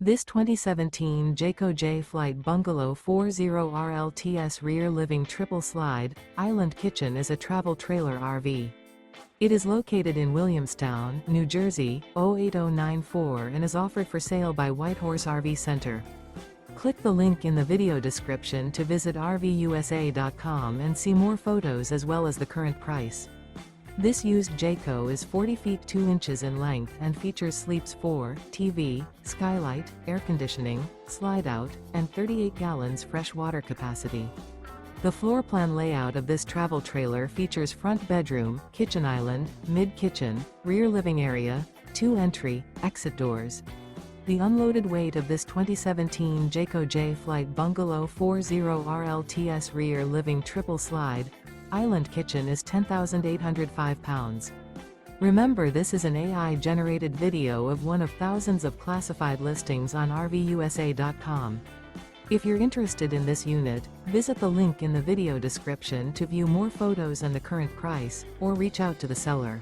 This 2017 Jayco Jay Flight Bungalow 40RLTS rear living triple slide, island kitchen is a travel trailer RV. It is located in Williamstown, New Jersey, 08094 and is offered for sale by Whitehorse RV Center. Click the link in the video description to visit RVUSA.com and see more photos as well as the current price. This used Jayco is 40 feet 2 inches in length and features sleeps 4, TV, Skylight, air conditioning, Slideout, and 38 gallons fresh water capacity. The floor plan layout of this travel trailer features front bedroom, kitchen island, mid-kitchen, rear living area, 2 entry, exit doors. The unloaded weight of this 2017 Jayco Jay Flight Bungalow 40RLTS rear living triple slide, island kitchen is 10,805 pounds. Remember, this is an AI-generated video of one of thousands of classified listings on RVUSA.com. If you're interested in this unit, visit the link in the video description to view more photos and the current price, or reach out to the seller.